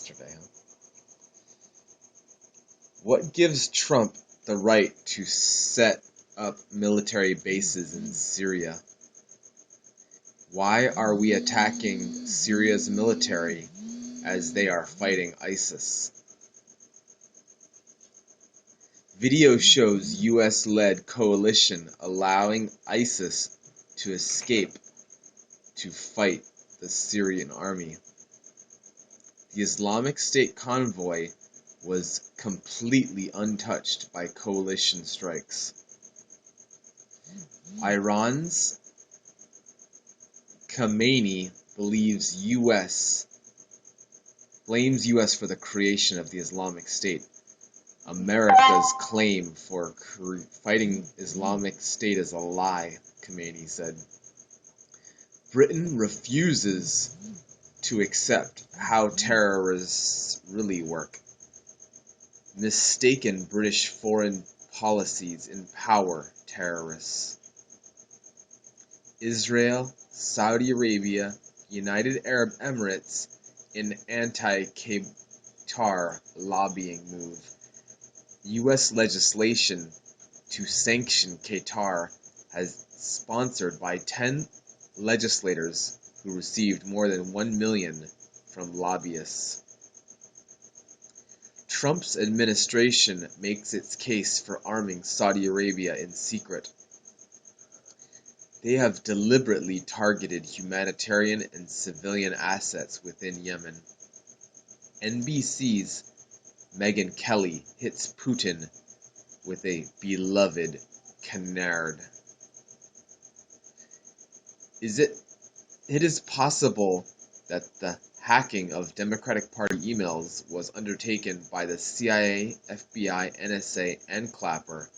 yesterday. Huh? What gives Trump the right to set up military bases in Syria? Why are we attacking Syria's military as they are fighting ISIS? Video shows US-led coalition allowing ISIS to escape to fight the Syrian army. The Islamic State convoy was completely untouched by coalition strikes. Iran's Khamenei blames US for the creation of the Islamic State. America's claim for fighting Islamic State is a lie, Khamenei said. Britain refuses to accept how terrorists really work. Mistaken British foreign policies empower terrorists. Israel, Saudi Arabia, United Arab Emirates in anti-Qatar lobbying move. U.S. legislation to sanction Qatar has sponsored by 10 legislators who received more than $1 million from lobbyists. Trump's administration makes its case for arming Saudi Arabia in secret. They have deliberately targeted humanitarian and civilian assets within Yemen. NBC's Megyn Kelly hits Putin with a beloved canard. It is possible that the hacking of Democratic Party emails was undertaken by the CIA, FBI, NSA, and Clapper.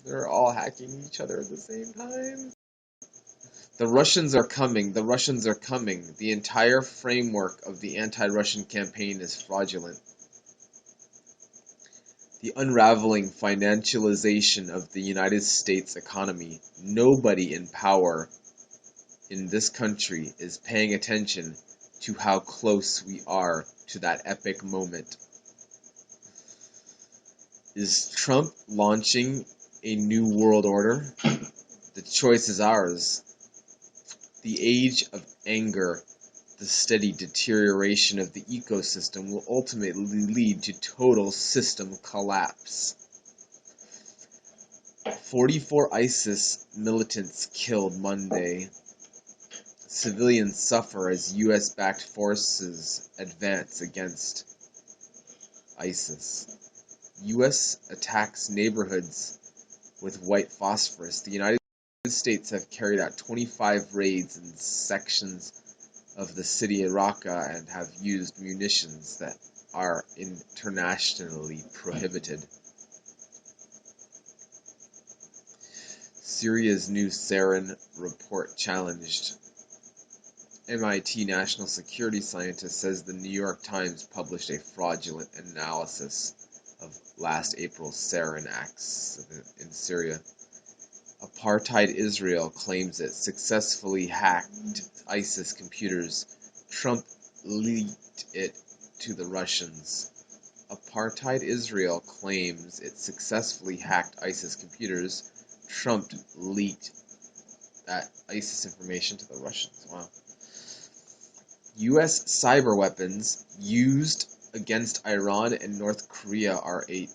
They're all hacking each other at the same time. The Russians are coming. The Russians are coming. The entire framework of the anti-Russian campaign is fraudulent. The unraveling financialization of the United States economy. Nobody in power in this country is paying attention to how close we are to that epic moment. Is Trump launching a new world order? The choice is ours. The age of anger, the steady deterioration of the ecosystem will ultimately lead to total system collapse. 44 ISIS militants killed Monday. Civilians suffer as US-backed forces advance against ISIS. US attacks neighborhoods with white phosphorus. The United States have carried out 25 raids in sections of the city of Raqqa and have used munitions that are internationally prohibited. Syria's new sarin report challenged. MIT national security scientist says the New York Times published a fraudulent analysis of last April's sarin acts in Syria. Apartheid Israel claims it successfully hacked ISIS computers. Trump leaked it to the Russians. Apartheid Israel claims it successfully hacked ISIS computers. Trump leaked that ISIS information to the Russians. Wow. U.S. cyber weapons used against Iran and North Korea are a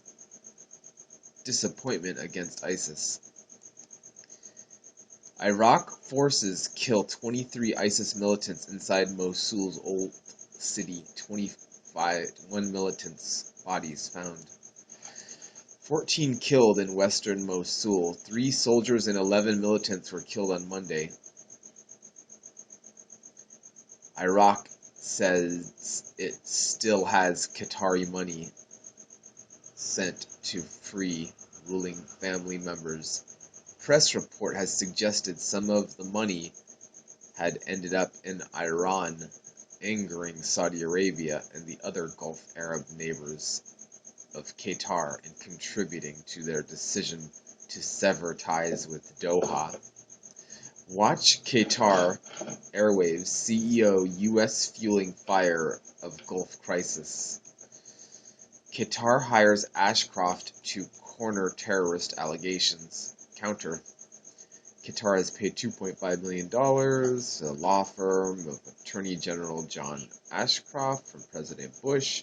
disappointment against ISIS. Iraq forces kill 23 ISIS militants inside Mosul's old city. 1 militant's bodies found. 14 killed in western Mosul. 3 soldiers and 11 militants were killed on Monday. Iraq says it still has Qatari money sent to free ruling family members. Press report has suggested some of the money had ended up in Iran, angering Saudi Arabia and the other Gulf Arab neighbors of Qatar and contributing to their decision to sever ties with Doha. Watch Qatar Airwaves CEO U.S. fueling fire of Gulf crisis. Qatar hires Ashcroft to counter terrorist allegations. Qatar has paid $2.5 million to a law firm of Attorney General John Ashcroft from President Bush.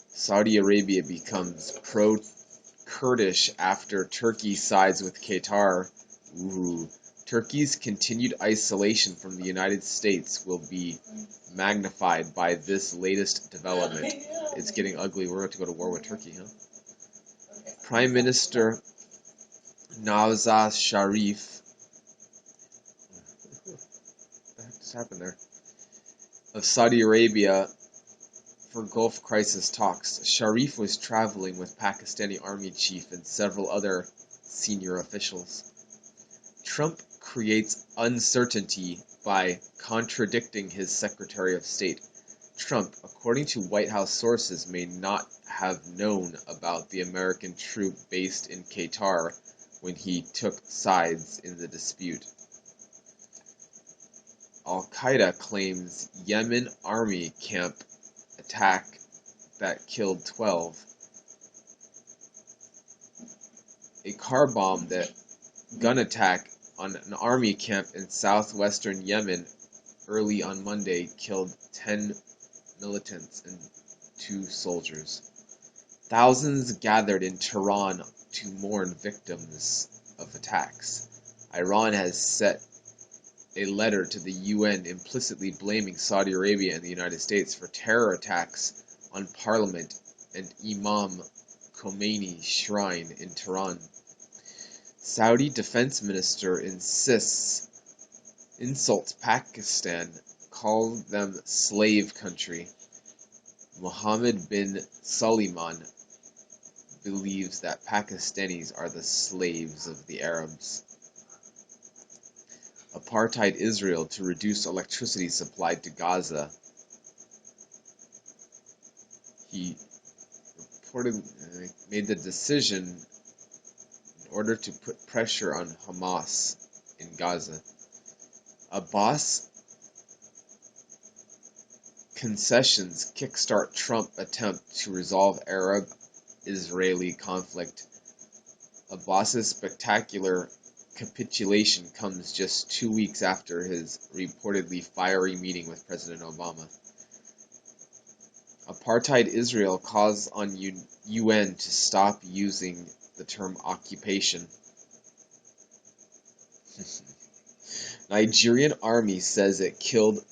Saudi Arabia becomes pro-Kurdish after Turkey sides with Qatar. Turkey's continued isolation from the United States will be magnified by this latest development. It's getting ugly. We're about to go to war with Turkey, huh? Prime Minister Nawaz Sharif, what the heck just happened there? Of Saudi Arabia for Gulf crisis talks. Sharif was traveling with Pakistani army chief and several other senior officials. Trump creates uncertainty by contradicting his Secretary of State. Trump, according to White House sources, may not have known about the American troop based in Qatar when he took sides in the dispute. Al-Qaeda claims Yemen army camp attack that killed 12. A gun attack on an army camp in southwestern Yemen early on Monday killed 10 militants and 2 soldiers. Thousands gathered in Tehran to mourn victims of attacks. Iran has sent a letter to the UN implicitly blaming Saudi Arabia and the United States for terror attacks on parliament and Imam Khomeini's shrine in Tehran. Saudi defense minister insults Pakistan, calls them slave country. Mohammed bin Salman believes that Pakistanis are the slaves of the Arabs. Apartheid Israel to reduce electricity supply to Gaza. He reportedly made the decision in order to put pressure on Hamas in Gaza. Abbas concessions kickstart Trump attempt to resolve Arab-Israeli conflict. Abbas's spectacular capitulation comes just 2 weeks after his reportedly fiery meeting with President Obama. Apartheid Israel calls on UN to stop using the term occupation. Nigerian army says it killed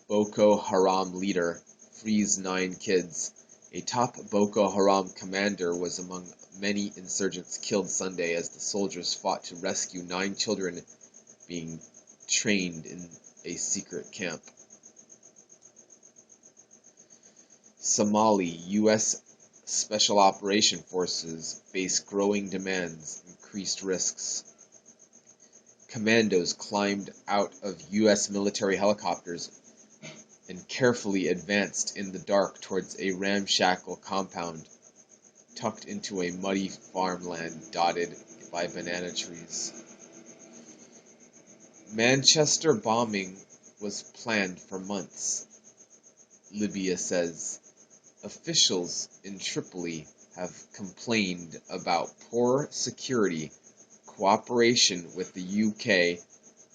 Boko Haram leader, frees 9 kids. A top Boko Haram commander was among many insurgents killed Sunday as the soldiers fought to rescue 9 children being trained in a secret camp. Somali U.S. Special Operation Forces face growing demands, increased risks. Commandos climbed out of U.S. military helicopters and carefully advanced in the dark towards a ramshackle compound tucked into a muddy farmland dotted by banana trees. Manchester bombing was planned for months, Libya says. Officials in Tripoli have complained about poor security cooperation with the UK,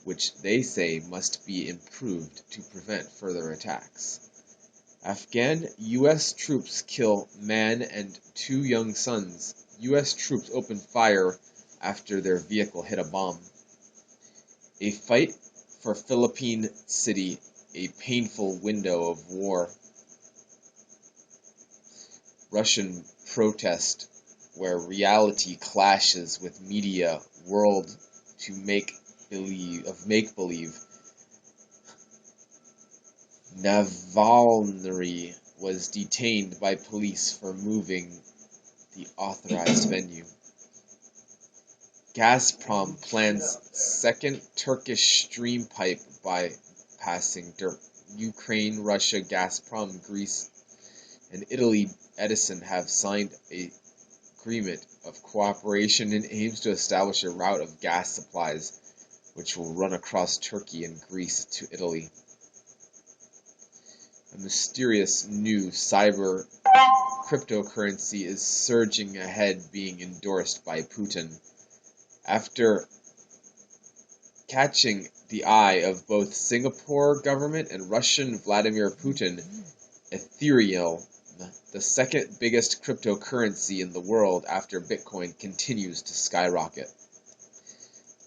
which they say must be improved to prevent further attacks. Afghan U.S. troops kill man and 2 young sons. U.S. troops open fire after their vehicle hit a bomb. A fight for Philippine city, a painful window of war. Russian protest where reality clashes with media world to make-believe. Navalny was detained by police for moving the authorized venue. Gazprom plans second Turkish stream pipe bypassing Ukraine, Russia, Gazprom, Greece, and Italy. Edison have signed an agreement of cooperation and aims to establish a route of gas supplies which will run across Turkey and Greece to Italy. A mysterious new cyber cryptocurrency is surging ahead, being endorsed by Putin. After catching the eye of both Singapore government and Russian Vladimir Putin, Ethereum, the second biggest cryptocurrency in the world after Bitcoin, continues to skyrocket.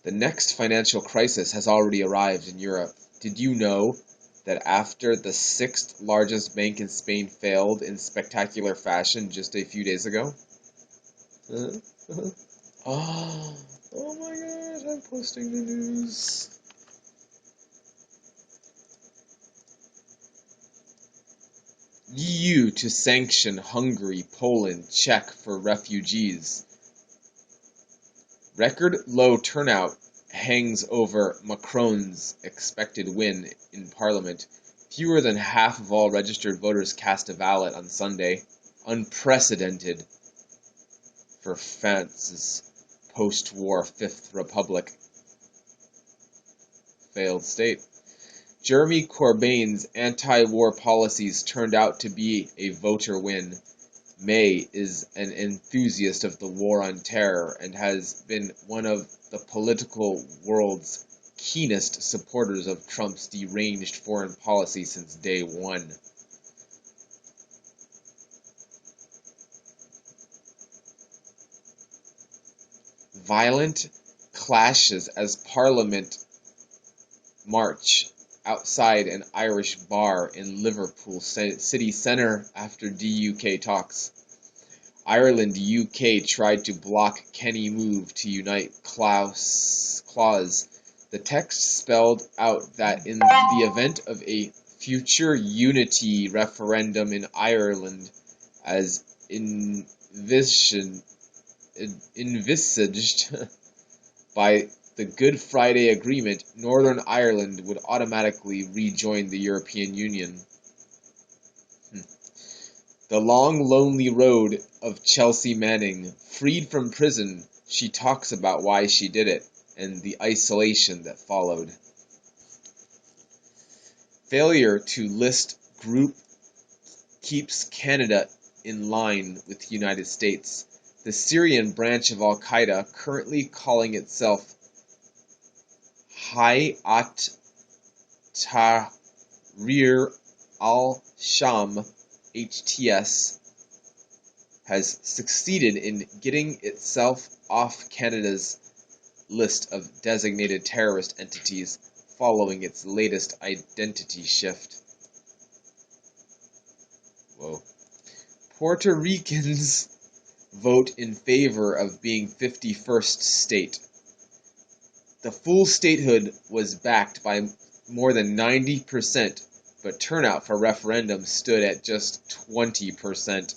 The next financial crisis has already arrived in Europe. Did you know that after the sixth largest bank in Spain failed in spectacular fashion just a few days ago? Oh my gosh, I'm posting the news. EU to sanction Hungary, Poland, Czech for refugees. Record low turnout hangs over Macron's expected win in Parliament. Fewer than half of all registered voters cast a ballot on Sunday. Unprecedented for France's post-war Fifth Republic failed state. Jeremy Corbyn's anti-war policies turned out to be a voter win. May is an enthusiast of the war on terror and has been one of the political world's keenest supporters of Trump's deranged foreign policy since day one. Violent clashes as Parliament march outside an Irish bar in Liverpool city centre after DUK talks. Ireland UK tried to block Kenny move to unite clause. The text spelled out that in the event of a future unity referendum in Ireland, as envisaged by the Good Friday Agreement, Northern Ireland would automatically rejoin the European Union. The long, lonely road of Chelsea Manning. Freed from prison, she talks about why she did it, and the isolation that followed. Failure to list group keeps Canada in line with the United States. The Syrian branch of Al-Qaeda, currently calling itself Hayat Tahrir al-Sham, HTS, has succeeded in getting itself off Canada's list of designated terrorist entities following its latest identity shift. Whoa. Puerto Ricans vote in favor of being 51st state. The full statehood was backed by more than 90%, but turnout for referendum stood at just 20%.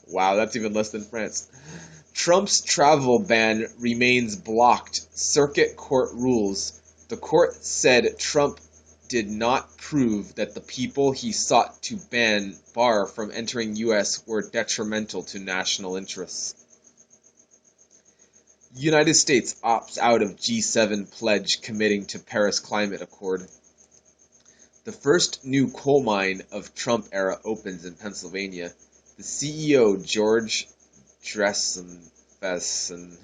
Wow, that's even less than France. Trump's travel ban remains blocked. Circuit Court rules. The court said Trump did not prove that the people he sought to bar from entering U.S. were detrimental to national interests. United States opts out of G7 pledge committing to Paris Climate Accord. The first new coal mine of Trump era opens in Pennsylvania. The CEO, George Dressenfessen,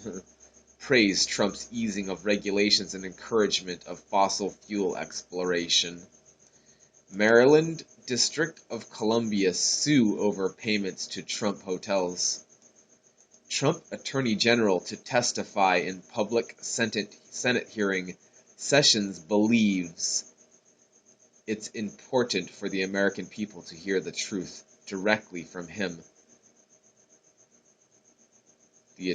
praised Trump's easing of regulations and encouragement of fossil fuel exploration. Maryland District of Columbia sue over payments to Trump hotels. Trump Attorney General to testify in public Senate hearing. Sessions believes it's important for the American people to hear the truth directly from him. The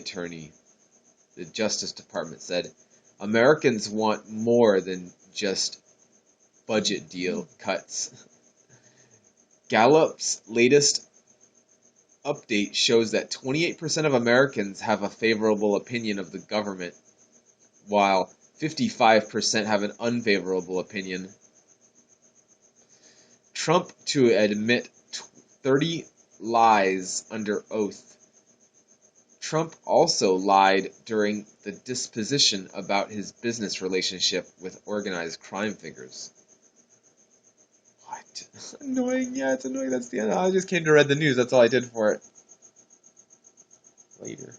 Justice Department said, Americans want more than just budget deal cuts. Gallup's latest update shows that 28% of Americans have a favorable opinion of the government, while 55% have an unfavorable opinion. Trump to admit 30 lies under oath. Trump also lied during the disposition about his business relationship with organized crime figures. What? Annoying. Yeah, it's annoying. That's the end. I just came to read the news. That's all I did for it. Later.